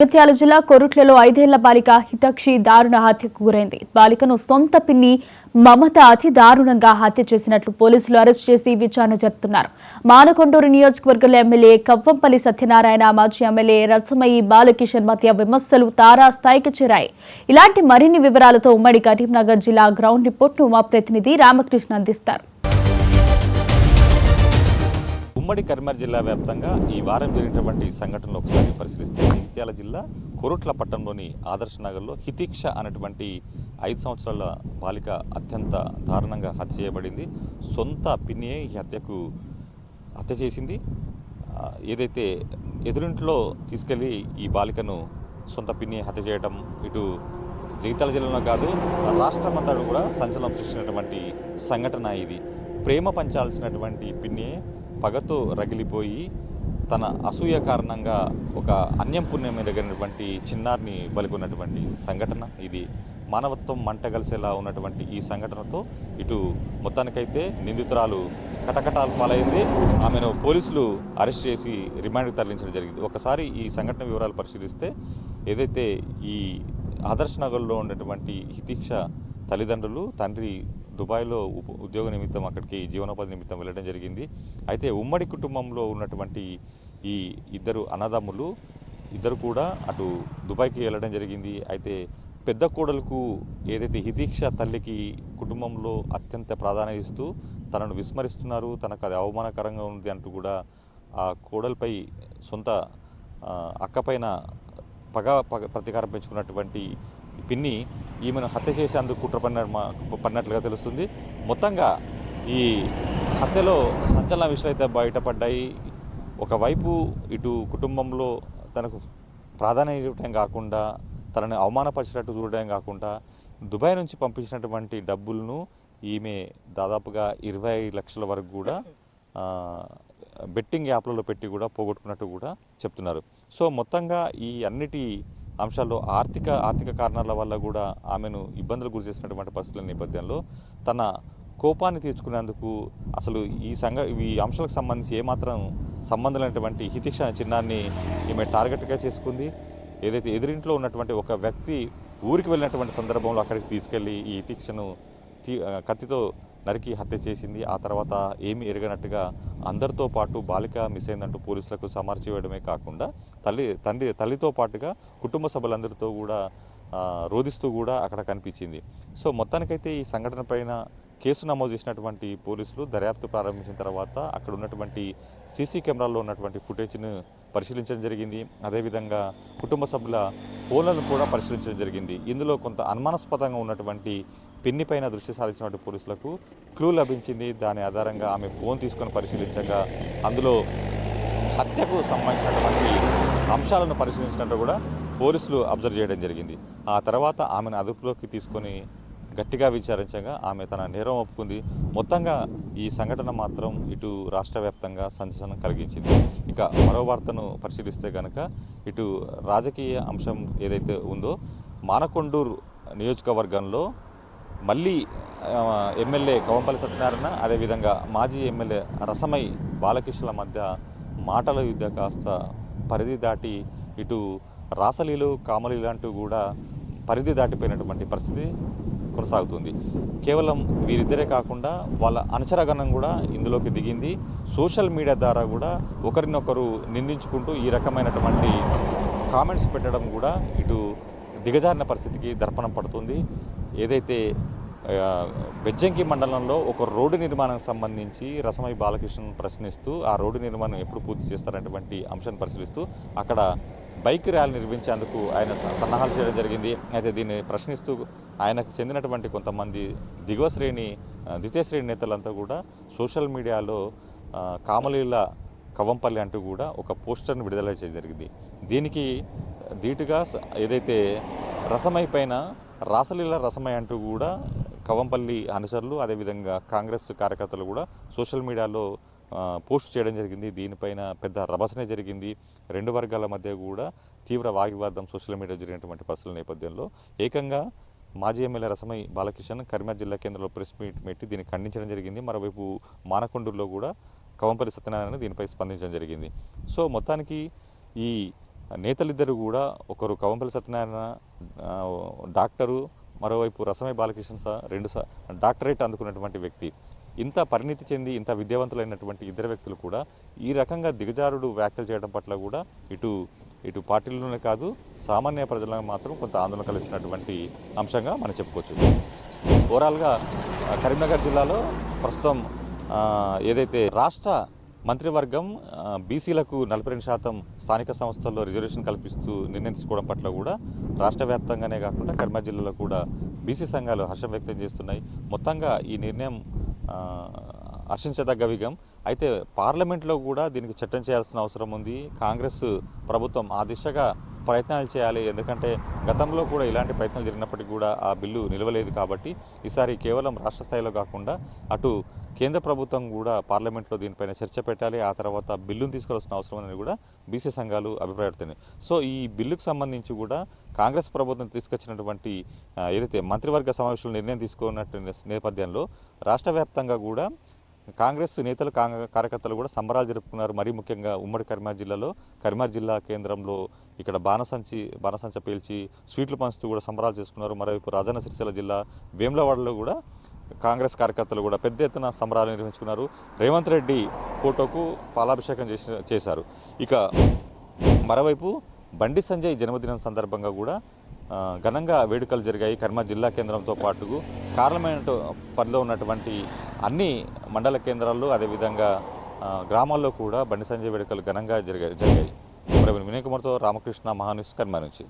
జగిత్యాల జిల్లా కొరుట్లలో 5 ఏళ్ల బాలిక హితక్షి దారుణ హత్యకు గురైంది. బాలికను సొంత పిన్ని మమత అతి దారుణంగా హత్య చేసినట్లు పోలీసులు అరెస్ట్ చేసి విచారణ జరుపుతున్నారు. మానకొండూరు నియోజకవర్గంలో ఎమ్మెల్యే కవ్వంపల్లి సత్యనారాయణ, మాజీ ఎమ్మెల్యే రసమయి బాలకిషన్ మధ్య విమర్శలు తారాస్థాయికి చేరాయి. ఇలాంటి మరిన్ని వివరాలతో ఉమ్మడి కరీంనగర్ జిల్లా గ్రౌండ్ రిపోర్ట్ను మా ప్రతినిధి రామకృష్ణ అందిస్తారు. ఉమ్మడి కరీంనగర్ జిల్లా వ్యాప్తంగా ఈ వారం జరిగినటువంటి సంఘటనలు ఒకసారి పరిశీలిస్తే జగిత్యాల జిల్లా కొరుట్ల పట్టణంలోని ఆదర్శ నగర్లో హితీక్ష అనేటువంటి 5 సంవత్సరాల బాలిక అత్యంత దారుణంగా హత్య చేయబడింది. సొంత పిన్నియే ఈ హత్య చేసింది. ఏదైతే ఎదురింట్లో తీసుకెళ్లి ఈ బాలికను సొంత పిన్ని హత్య చేయడం ఇటు జగిత్యాల జిల్లాలో కాదు రాష్ట్రమంతా కూడా సంచలనం సృష్టించినటువంటి సంఘటన ఇది. ప్రేమ పంచాల్సినటువంటి పిన్నియే పగతో రగిలిపోయి తన అసూయ కారణంగా ఒక అన్యం పుణ్యం ఎరగినటువంటి చిన్నారిని బలికొన్నటువంటి సంఘటన ఇది. మానవత్వం మంటగలిసేలా ఉన్నటువంటి ఈ సంఘటనతో ఇటు మొత్తానికైతే నిందితురాలు కటకటాలు పాలైంది. ఆమెను పోలీసులు అరెస్ట్ చేసి రిమాండ్కి తరలించడం జరిగింది. ఒకసారి ఈ సంఘటన వివరాలు పరిశీలిస్తే ఏదైతే ఈ ఆదర్శ నగర్లో ఉన్నటువంటి హితీక్ష తల్లిదండ్రులు తండ్రి దుబాయ్లో ఉద్యోగ నిమిత్తం అక్కడికి జీవనోపాధి నిమిత్తం వెళ్ళడం జరిగింది. అయితే ఉమ్మడి కుటుంబంలో ఉన్నటువంటి ఈ ఇద్దరు అన్నదమ్ములు ఇద్దరు కూడా అటు దుబాయ్కి వెళ్ళడం జరిగింది. అయితే పెద్ద కోడలకు ఏదైతే హితీక్ష తల్లికి కుటుంబంలో అత్యంత ప్రాధాన్యత ఇస్తూ తనను విస్మరిస్తున్నారు, తనకు అది అవమానకరంగా ఉంది అంటూ కూడా ఆ కోడలపై సొంత అక్కపైన ప్రతీకారం పెంచుకున్నటువంటి పిన్ని ఈమెను హత్య చేసేందుకు కుట్ర పడినట్లుగా తెలుస్తుంది. మొత్తంగా ఈ హత్యలో సంచలన విషయాలు అయితే బయటపడ్డాయి. ఒకవైపు ఇటు కుటుంబంలో తనకు ప్రాధాన్యత ఇవ్వడం కాకుండా తనని అవమానపరిచినట్టు చూడడం కాకుండా దుబాయ్ నుంచి పంపించినటువంటి డబ్బులను ఈమె దాదాపుగా 20 లక్షల వరకు కూడా బెట్టింగ్ యాప్లలో పెట్టి కూడా పోగొట్టుకున్నట్టు కూడా చెప్తున్నారు. సో మొత్తంగా ఈ అన్నిటి అంశాల్లో ఆర్థిక కారణాల వల్ల కూడా ఆమెను ఇబ్బందులు గురి చేసినటువంటి పరిస్థితుల నేపథ్యంలో తన కోపాన్ని తీర్చుకునేందుకు అసలు ఈ అంశాలకు సంబంధించి ఏమాత్రం సంబంధం లేనటువంటి హితీక్ష చిన్నారిని ఈమె టార్గెట్గా చేసుకుంది. ఏదైతే ఎదురింట్లో ఉన్నటువంటి ఒక వ్యక్తి ఊరికి వెళ్ళినటువంటి సందర్భంలో అక్కడికి తీసుకెళ్లి ఈ హితీక్షను కత్తితో నరికి హత్య చేసింది. ఆ తర్వాత ఏమీ ఎరగనట్టుగా అందరితో పాటు బాలిక మిస్ అయిందంటూ పోలీసులకు సమాచారం ఇవ్వడమే కాకుండా తల్లితో పాటుగా కుటుంబ సభ్యులందరితో కూడా రోధిస్తూ కూడా అక్కడ కనిపించింది. సో మొత్తానికైతే ఈ సంఘటన పైన కేసు నమోదు చేసినటువంటి పోలీసులు దర్యాప్తు ప్రారంభించిన తర్వాత అక్కడ ఉన్నటువంటి సీసీ కెమెరాల్లో ఉన్నటువంటి ఫుటేజ్ను పరిశీలించడం జరిగింది. అదేవిధంగా కుటుంబ సభ్యుల ఫోన్లను కూడా పరిశీలించడం జరిగింది. ఇందులో కొంత అనుమానాస్పదంగా ఉన్నటువంటి పిన్ని పైన దృష్టి సారించినటువంటి పోలీసులకు క్లూ లభించింది. దాని ఆధారంగా ఆమె ఫోన్ తీసుకొని పరిశీలించగా అందులో హత్యకు సంబంధించినటువంటి అంశాలను పరిశీలించినట్టు కూడా పోలీసులు అబ్జర్వ్ చేయడం జరిగింది. ఆ తర్వాత ఆమెను అదుపులోకి తీసుకొని గట్టిగా విచారించగా ఆమె తన నేరం ఒప్పుకుంది. మొత్తంగా ఈ సంఘటన మాత్రం ఇటు రాష్ట్ర వ్యాప్తంగా సంచలనం కలిగించింది. ఇక మరో వార్తను పరిశీలిస్తే కనుక ఇటు రాజకీయ అంశం ఏదైతే ఉందో మానకొండూరు నియోజకవర్గంలో మళ్ళీ ఎమ్మెల్యే కవ్వంపల్లి సత్యనారాయణ అదేవిధంగా మాజీ ఎమ్మెల్యే రసమయి బాలకిషన్ల మధ్య మాటల యుద్ధం కాస్త పరిధి దాటి ఇటు రాసలీలు కామలీలు అంటూ కూడా పరిధి దాటిపోయినటువంటి పరిస్థితి కొనసాగుతుంది. కేవలం వీరిద్దరే కాకుండా వాళ్ళ అనుచరగణం కూడా ఇందులోకి దిగింది. సోషల్ మీడియా ద్వారా కూడా ఒకరినొకరు నిందించుకుంటూ ఈ రకమైనటువంటి కామెంట్స్ పెట్టడం కూడా ఇటు దిగజారిన పరిస్థితికి దర్పణం పడుతుంది. ఏదైతే బెజ్జంకి మండలంలో ఒక రోడ్డు నిర్మాణానికి సంబంధించి రసమయి బాలకృష్ణ ప్రశ్నిస్తూ ఆ రోడ్డు నిర్మాణం ఎప్పుడు పూర్తి చేస్తారనేటువంటి అంశాన్ని పరిశీలిస్తూ అక్కడ బైక్ ర్యాలీ నిర్వహించేందుకు ఆయన సన్నాహాలు చేయడం జరిగింది. అయితే దీన్ని ప్రశ్నిస్తూ ఆయనకు చెందినటువంటి కొంతమంది ద్వితీయ శ్రేణి నేతలంతా కూడా సోషల్ మీడియాలో కామలీల కవ్వంపల్లి అంటూ కూడా ఒక పోస్టర్ను విడుదల చేయడం జరిగింది. దీనికి ధీటుగా ఏదైతే రసమయి పైన రాసలీల రసమయి అంటూ కూడా కవ్వంపల్లి అనుచరులు అదేవిధంగా కాంగ్రెస్ కార్యకర్తలు కూడా సోషల్ మీడియాలో పోస్ట్ చేయడం జరిగింది. దీనిపైన పెద్ద రభసనే జరిగింది. రెండు వర్గాల మధ్య కూడా తీవ్ర వాగ్వివాదం సోషల్ మీడియా జరిగినటువంటి పరిస్థితుల నేపథ్యంలో ఏకంగా మాజీ ఎమ్మెల్యే రసమయి బాలకిషన్ కరీంనగర్ జిల్లా కేంద్రంలో ప్రెస్ మీట్ పెట్టి దీన్ని ఖండించడం జరిగింది. మరోవైపు మానకొండూరులో కూడా కవ్వంపల్లి సత్యనారాయణ దీనిపై స్పందించడం జరిగింది. సో మొత్తానికి ఈ నేతలిద్దరు కూడా ఒకరు కవంపల్లి సత్యనారాయణ డాక్టరు, మరోవైపు రసమై బాలకృష్ణ డాక్టరేట్ అందుకున్నటువంటి వ్యక్తి. ఇంత పరిణితి చెంది ఇంత విద్యావంతులైనటువంటి ఇద్దరు వ్యక్తులు కూడా ఈ రకంగా దిగజారుడు వ్యాఖ్యలు చేయడం పట్ల కూడా ఇటు పార్టీల్లోనే కాదు సామాన్య ప్రజలకు మాత్రం కొంత ఆందోళన కలిగినటువంటి అంశంగా మనం చెప్పుకోవచ్చు. ఓవరాల్గా కరీంనగర్ జిల్లాలో ప్రస్తుతం ఏదైతే రాష్ట్ర మంత్రివర్గం బీసీలకు 42% స్థానిక సంస్థల్లో రిజర్వేషన్ కల్పిస్తూ నిర్ణయం తీసుకోవడం పట్ల కూడా రాష్ట్ర వ్యాప్తంగానే కాకుండా కరీంనగర్ జిల్లాలో కూడా బీసీ సంఘాలు హర్షం వ్యక్తం చేస్తున్నాయి. మొత్తంగా ఈ నిర్ణయం హర్షించదగ్గ విషయం. అయితే పార్లమెంట్లో కూడా దీనికి చట్టం చేయాల్సిన అవసరం ఉంది. కాంగ్రెస్ ప్రభుత్వం ఆ దిశగా ప్రయత్నాలు చేయాలి. ఎందుకంటే గతంలో కూడా ఇలాంటి ప్రయత్నాలు జరిగినప్పటికీ కూడా ఆ బిల్లు నిలవలేదు. కాబట్టి ఈసారి కేవలం రాష్ట్ర స్థాయిలో కాకుండా అటు కేంద్ర ప్రభుత్వం కూడా పార్లమెంట్లో దీనిపైన చర్చ పెట్టాలి. ఆ తర్వాత బిల్లును తీసుకోవాల్సిన అవసరం అనేది కూడా బీసీ సంఘాలు అభిప్రాయపడుతున్నాయి. సో ఈ బిల్లుకు సంబంధించి కూడా కాంగ్రెస్ ప్రభుత్వం తీసుకొచ్చినటువంటి ఏదైతే మంత్రివర్గ సమావేశంలో నిర్ణయం తీసుకున్నట్టు నేపథ్యంలో రాష్ట్ర వ్యాప్తంగా కూడా కాంగ్రెస్ నేతలు కార్యకర్తలు కూడా సంబరాలు జరుపుకున్నారు. మరీ ముఖ్యంగా ఉమ్మడి కరీంనగర్ జిల్లాలో కరీంనగర్ జిల్లా కేంద్రంలో ఇక్కడ బాణసంచ పేల్చి స్వీట్లు పంచుతూ కూడా సంబరాలు చేసుకున్నారు. మరోవైపు రాజన్న సిరిసిల్ల జిల్లా వేములవాడలో కూడా కాంగ్రెస్ కార్యకర్తలు కూడా పెద్ద ఎత్తున సంబరాలు నిర్వహించుకున్నారు. రేవంత్ రెడ్డి ఫోటోకు పాలాభిషేకం చేశారు. ఇక మరోవైపు బండి సంజయ్ జన్మదినం సందర్భంగా కూడా ఘనంగా వేడుకలు జరిగాయి. కరీంనగర్ జిల్లా కేంద్రంతో పాటు పార్లమెంటు పరిధిలో ఉన్నటువంటి అన్ని మండల కేంద్రాల్లో అదేవిధంగా గ్రామాల్లో కూడా బండి సంజయ్ వేడుకలు ఘనంగా జరిగాయి. వినయ్ కుమార్తో రామకృష్ణ, మహాన్యూస్, కరీంనగర్ నుంచి.